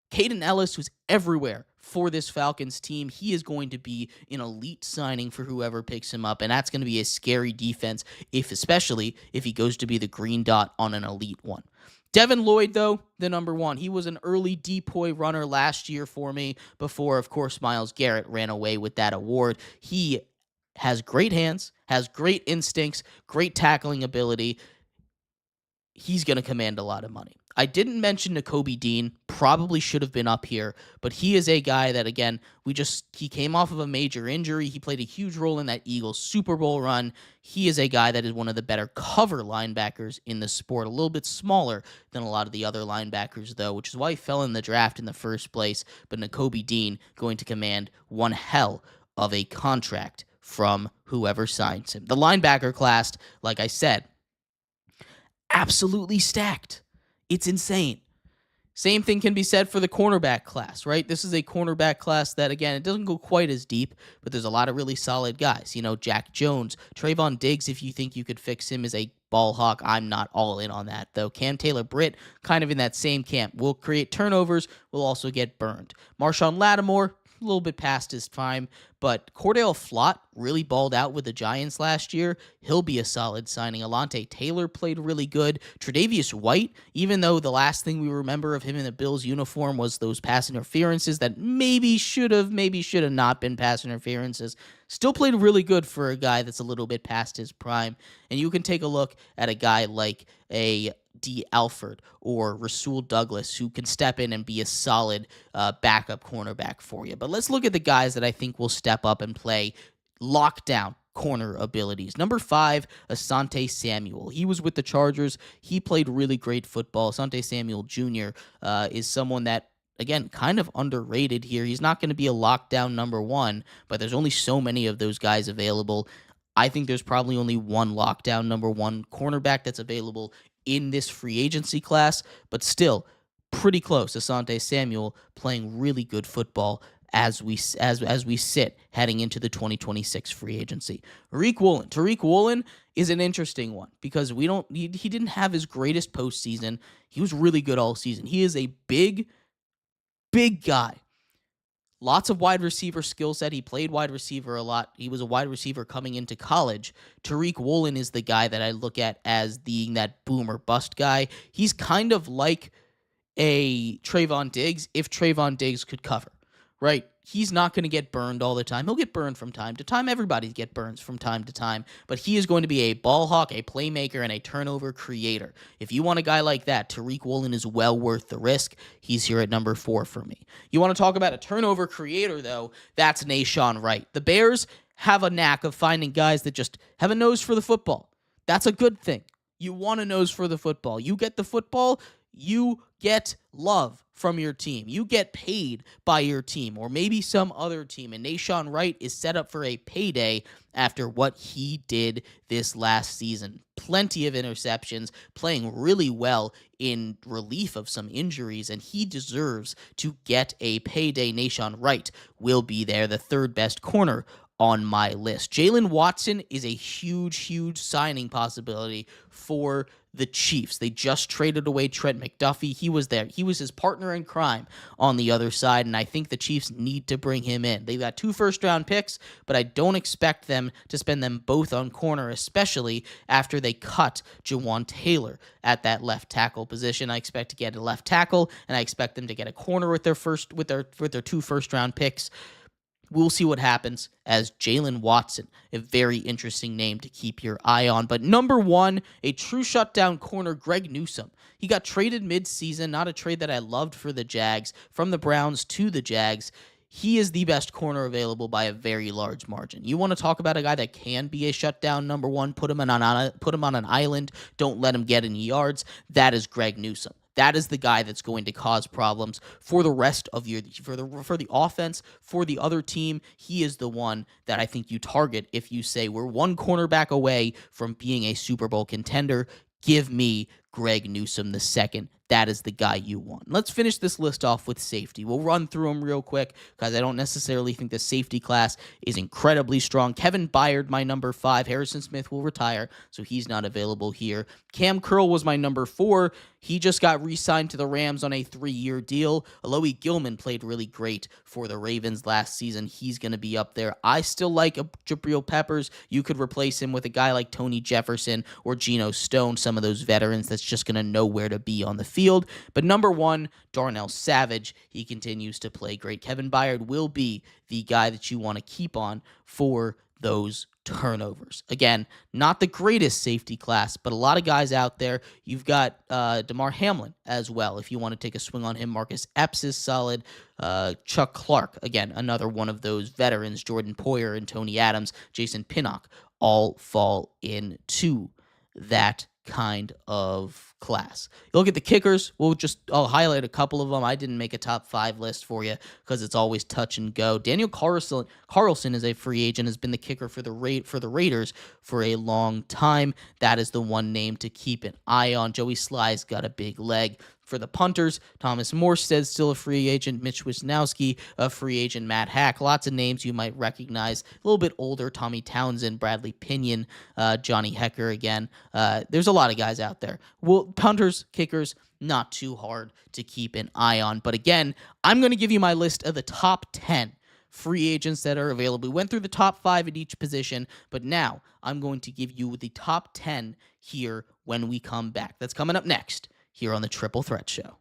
Kaden Elliss was everywhere for this Falcons team. He is going to be an elite signing for whoever picks him up, and that's going to be a scary defense, especially if he goes to be the green dot on an elite one. Devin Lloyd, though, the number one. He was an early depoy runner last year for me before, of course, Myles Garrett ran away with that award. He has great hands, has great instincts, great tackling ability. He's going to command a lot of money. I didn't mention Nakobe Dean, probably should have been up here, but he is a guy that, again, he came off of a major injury. He played a huge role in that Eagles Super Bowl run. He is a guy that is one of the better cover linebackers in the sport, a little bit smaller than a lot of the other linebackers, though, which is why he fell in the draft in the first place. But Nakobe Dean going to command one hell of a contract from whoever signs him. The linebacker class, like I said, absolutely stacked. It's insane. Same thing can be said for the cornerback class, right? This is a cornerback class that, again, it doesn't go quite as deep, but there's a lot of really solid guys. Jack Jones, Trayvon Diggs, if you think you could fix him as a ball hawk. I'm not all in on that, though. Cam Taylor-Britt, kind of in that same camp. Will create turnovers, will also get burned. Marshawn Lattimore, a little bit past his prime, but Cordell Flott really balled out with the Giants last year. He'll be a solid signing. Alontae Taylor played really good. Tre'Davious White, even though the last thing we remember of him in the Bills uniform was those pass interferences that maybe should have not been pass interferences, still played really good for a guy that's a little bit past his prime. And you can take a look at a guy like a D. Alford or Rasul Douglas, who can step in and be a solid backup cornerback for you. But let's look at the guys that I think will step up and play lockdown corner abilities. Number 5, Asante Samuel. He was with the Chargers. He played really great football. Asante Samuel Jr. Is someone that, again, kind of underrated here. He's not going to be a lockdown number 1, but there's only so many of those guys available. I think there's probably only one lockdown number 1 cornerback that's available in this free agency class, but still pretty close. Asante Samuel playing really good football as we sit heading into the 2026 free agency. Tariq Woolen is an interesting one because he didn't have his greatest postseason. He was really good all season. He is a big guy. Lots of wide receiver skill set. He played wide receiver a lot. He was a wide receiver coming into college. Tariq Woolen is the guy that I look at as being that boom or bust guy. He's kind of like a Trayvon Diggs if Trayvon Diggs could cover, right? He's not going to get burned all the time. He'll get burned from time to time. Everybody gets burns from time to time. But he is going to be a ball hawk, a playmaker, and a turnover creator. If you want a guy like that, Tariq Woolen is well worth the risk. He's here at number 4 for me. You want to talk about a turnover creator, though? That's Nahshon Wright. The Bears have a knack of finding guys that just have a nose for the football. That's a good thing. You want a nose for the football. You get the football, you get love from your team. You get paid by your team or maybe some other team. And Nahshon Wright is set up for a payday after what he did this last season. Plenty of interceptions, playing really well in relief of some injuries, and he deserves to get a payday. Nahshon Wright will be there, the 3rd best corner on my list. Jaylen Watson is a huge signing possibility for the Chiefs. They just traded away Trent McDuffie. He was there. He was his partner in crime on the other side, and I think the Chiefs need to bring him in. They've got 2 first-round picks, but I don't expect them to spend them both on corner, especially after they cut Jawaan Taylor at that left tackle position. I expect to get a left tackle, and I expect them to get a corner with their 2 first-round picks. We'll see what happens as Jaylen Watson, a very interesting name to keep your eye on. But number 1, a true shutdown corner, Greg Newsome. He got traded mid-season, not a trade that I loved for the Jags, from the Browns to the Jags. He is the best corner available by a very large margin. You want to talk about a guy that can be a shutdown number 1, put him on an island, don't let him get any yards. That is Greg Newsome. That is the guy that's going to cause problems for the rest of for the offense, for the other team. He is the one that I think you target if you say we're one cornerback away from being a Super Bowl contender. Give me Greg Newsome II. that is the guy you want. Let's finish this list off with safety. We'll run through them real quick because I don't necessarily think the safety class is incredibly strong. Kevin Byard, my number 5. Harrison Smith will retire, so he's not available here. Cam Curl was my number 4. He just got re-signed to the Rams on a 3-year deal. Alohi Gilman played really great for the Ravens last season. He's going to be up there. I still like Jabril Peppers. You could replace him with a guy like Tony Jefferson or Geno Stone, some of those veterans that's just going to know where to be on the field. But number 1, Darnell Savage. He continues to play great. Kevin Byard will be the guy that you want to keep on for those turnovers. Again, not the greatest safety class, but a lot of guys out there. You've got Damar Hamlin as well. If you want to take a swing on him, Marcus Epps is solid. Chuck Clark, again, another one of those veterans. Jordan Poyer and Tony Adams, Jason Pinnock, all fall into that kind of class. You look at the kickers, I'll highlight a couple of them. I didn't make a top 5 list for you because it's always touch and go. Daniel Carlson is a free agent, has been the kicker for the Raiders for a long time. That is the one name to keep an eye on. Joey Sly's got a big leg. For the punters, Thomas Morstead, still a free agent. Mitch Wisnowski, a free agent. Matt Hack, lots of names you might recognize. A little bit older, Tommy Townsend, Bradley Pinion, Johnny Hecker again. There's a lot of guys out there. Well, punters, kickers, not too hard to keep an eye on. But again, I'm going to give you my list of the top 10 free agents that are available. We went through the top 5 at each position, but now I'm going to give you the top 10 here when we come back. That's coming up next here on the Triple Threat Show.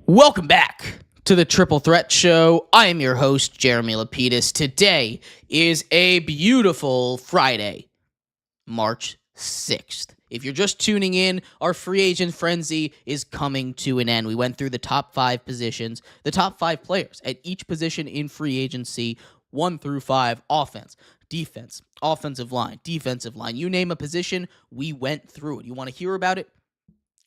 Welcome back to the Triple Threat Show. I am your host, Jeremy Lapidus. Today is a beautiful Friday, March 6th. If you're just tuning in, our free agent frenzy is coming to an end. We went through the top 5 positions, the top 5 players at each position in free agency, 1 through 5, offense, defense, offensive line, defensive line. You name a position, we went through it. You want to hear about it?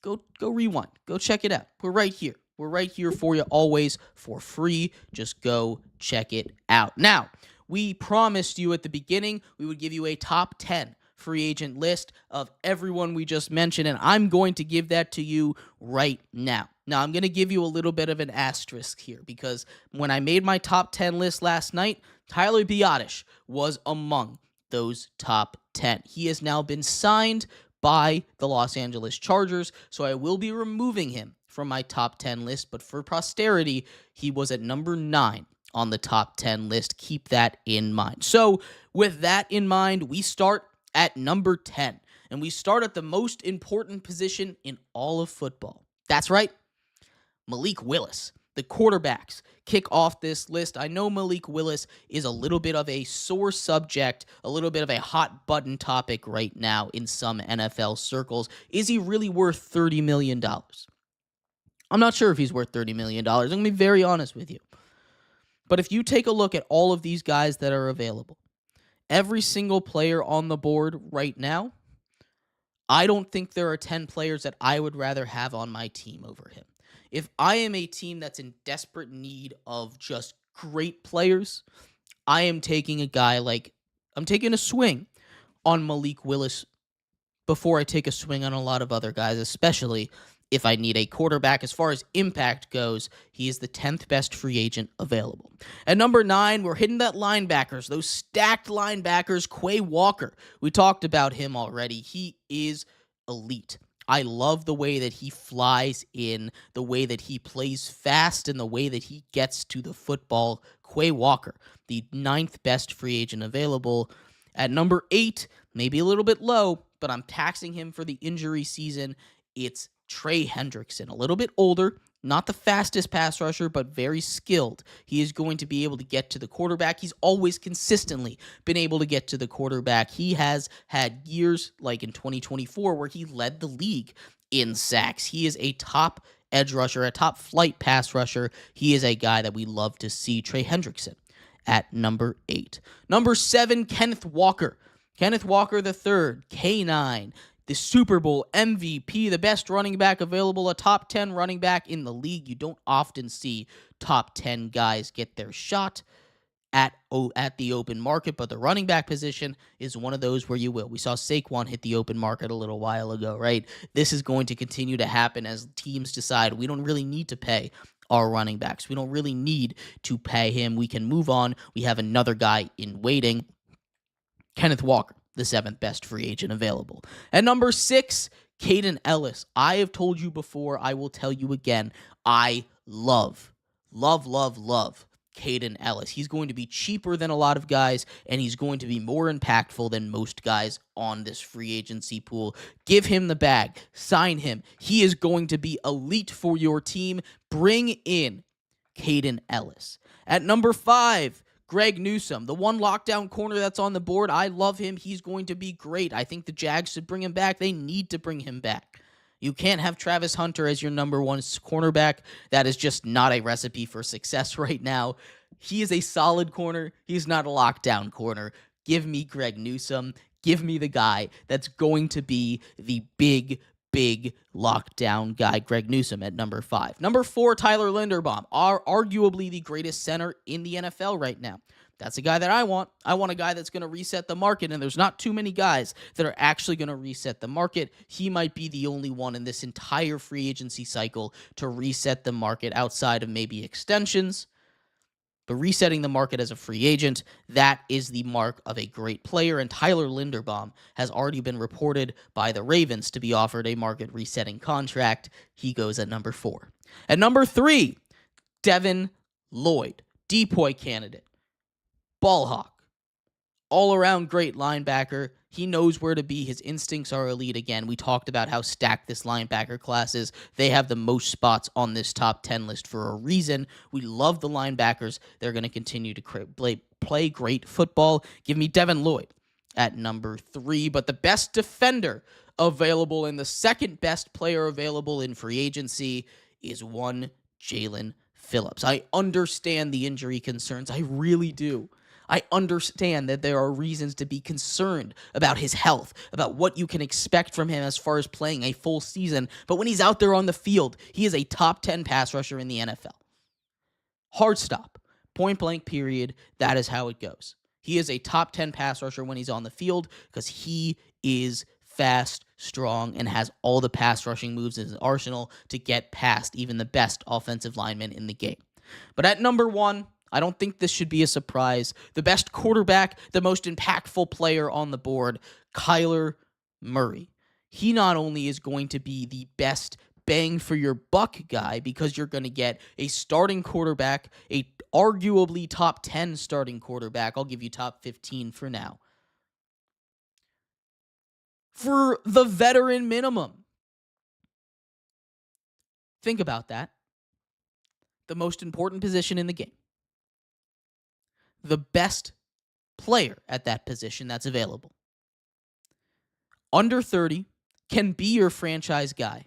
Go rewind. Go check it out. We're right here. We're right here for you always for free. Just go check it out. Now, we promised you at the beginning we would give you a top 10 free agent list of everyone we just mentioned, and I'm going to give that to you right now. Now, I'm going to give you a little bit of an asterisk here because when I made my top 10 list last night, Tyler Biadasz was among those top 10. He has now been signed by the Los Angeles Chargers, so I will be removing him from my top 10 list, but for posterity, he was at number 9 on the top 10 list. Keep that in mind. So with that in mind, we start at number 10, and we start at the most important position in all of football. That's right, Malik Willis. The quarterbacks kick off this list. I know Malik Willis is a little bit of a sore subject, a little bit of a hot button topic right now in some NFL circles. Is he really worth $30 million? I'm not sure if he's worth $30 million. I'm going to be very honest with you. But if you take a look at all of these guys that are available, every single player on the board right now, I don't think there are 10 players that I would rather have on my team over him. If I am a team that's in desperate need of just great players, I am taking I'm taking a swing on Malik Willis before I take a swing on a lot of other guys, especially if I need a quarterback. As far as impact goes, he is the 10th best free agent available. At number 9, we're hitting that linebackers, those stacked linebackers, Quay Walker. We talked about him already. He is elite. I love the way that he flies in, the way that he plays fast, and the way that he gets to the football. Quay Walker, the 9th best free agent available. At number 8, maybe a little bit low, but I'm taxing him for the injury season. It's Trey Hendrickson, a little bit older, not the fastest pass rusher, but very skilled. He is going to be able to get to the quarterback. He's always consistently been able to get to the quarterback. He has had years, like in 2024, where he led the league in sacks. He is a top edge rusher, a top flight pass rusher. He is a guy that we love to see. Trey Hendrickson at number 8. Number 7, Kenneth Walker. Kenneth Walker III, K9. The Super Bowl MVP, the best running back available, a top 10 running back in the league. You don't often see top 10 guys get their shot at the open market, but the running back position is one of those where you will. We saw Saquon hit the open market a little while ago, right? This is going to continue to happen as teams decide we don't really need to pay our running backs. We don't really need to pay him. We can move on. We have another guy in waiting. Kenneth Walker, the 7th best free agent available. At number 6, Kaden Elliss. I have told you before, I will tell you again, I love Kaden Elliss. He's going to be cheaper than a lot of guys, and he's going to be more impactful than most guys on this free agency pool. Give him the bag. Sign him. He is going to be elite for your team. Bring in Kaden Elliss. At number 5, Greg Newsome, the one lockdown corner that's on the board. I love him. He's going to be great. I think the Jags should bring him back. They need to bring him back. You can't have Travis Hunter as your number 1 cornerback. That is just not a recipe for success right now. He is a solid corner. He's not a lockdown corner. Give me Greg Newsome. Give me the guy that's going to be the big lockdown guy, Greg Newsome at number 5. Number 4, Tyler Linderbaum, arguably the greatest center in the NFL right now. That's a guy that I want. I want a guy that's going to reset the market, and there's not too many guys that are actually going to reset the market. He might be the only one in this entire free agency cycle to reset the market outside of maybe extensions. But resetting the market as a free agent, that is the mark of a great player, and Tyler Linderbaum has already been reported by the Ravens to be offered a market-resetting contract. He goes at number 4. At number 3, Devin Lloyd, DPOY candidate, ball hawk, all-around great linebacker. He knows where to be. His instincts are elite. Again, we talked about how stacked this linebacker class is. They have the most spots on this top 10 list for a reason. We love the linebackers. They're going to continue to play great football. Give me Devin Lloyd at number 3. But the best defender available and the second best player available in free agency is one Jaelan Phillips. I understand the injury concerns. I really do. I understand that there are reasons to be concerned about his health, about what you can expect from him as far as playing a full season. But when he's out there on the field, he is a top 10 pass rusher in the NFL. Hard stop. Point blank period. That is how it goes. He is a top 10 pass rusher when he's on the field because he is fast, strong, and has all the pass rushing moves in his arsenal to get past even the best offensive linemen in the game. But at number 1, I don't think this should be a surprise. The best quarterback, the most impactful player on the board, Kyler Murray. he not only is going to be the best bang for your buck guy because you're going to get a starting quarterback, a arguably top 10 starting quarterback. I'll give you top 15 for now. For the veteran minimum. Think about that. The most important position in the game. The best player at that position that's available. Under 30 can be your franchise guy.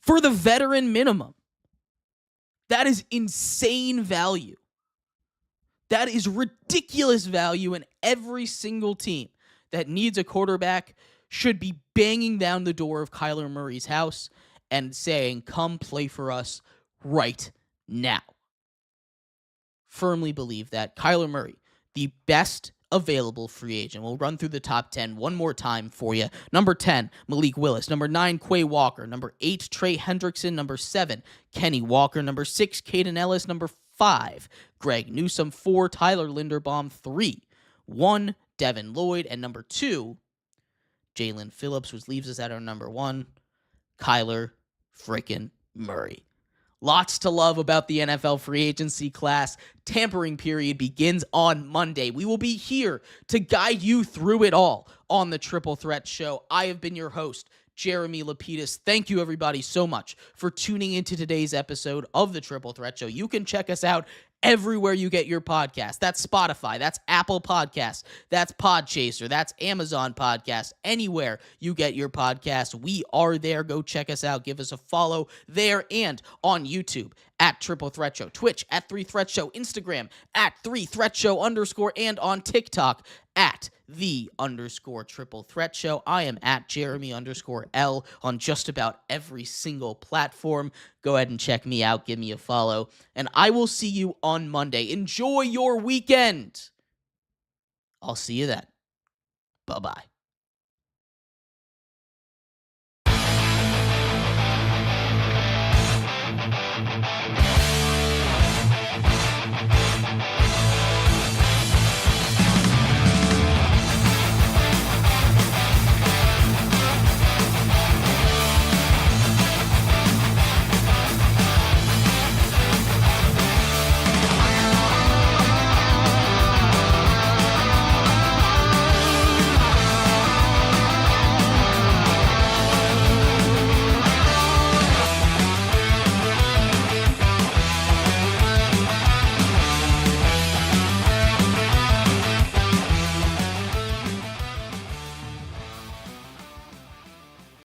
For the veteran minimum. That is insane value. That is ridiculous value, and every single team that needs a quarterback should be banging down the door of Kyler Murray's house and saying, come play for us right now. Firmly believe that Kyler Murray, the best available free agent. We'll run through the top 10 one more time for you. Number 10, Malik Willis. Number 9, Quay Walker. Number 8, Trey Hendrickson. Number 7, Kenny Walker. Number 6, Caden Ellis. Number 5, Greg Newsome. 4, Tyler Linderbaum. 3, 1, Devin Lloyd. And number 2, Jalen Phillips, which leaves us at our number 1, Kyler freaking Murray. Lots to love about the NFL free agency class. Tampering period begins on Monday. We will be here to guide you through it all on the Triple Threat Show. I have been your host, Jeremy Lapidus. Thank you, everybody, so much for tuning into today's episode of the Triple Threat Show. You can check us out everywhere you get your podcast. That's Spotify, that's Apple Podcasts, that's Podchaser, that's Amazon Podcasts. Anywhere you get your podcast, we are there. Go check us out. Give us a follow there and on YouTube at Triple Threat Show, Twitch at 3 Threat Show, Instagram at 3 Threat Show _ and on TikTok at the _ Triple Threat Show. I am at Jeremy _L on just about every single platform. Go ahead and check me out. Give me a follow. And I will see you on Monday. Enjoy your weekend. I'll see you then. Bye-bye.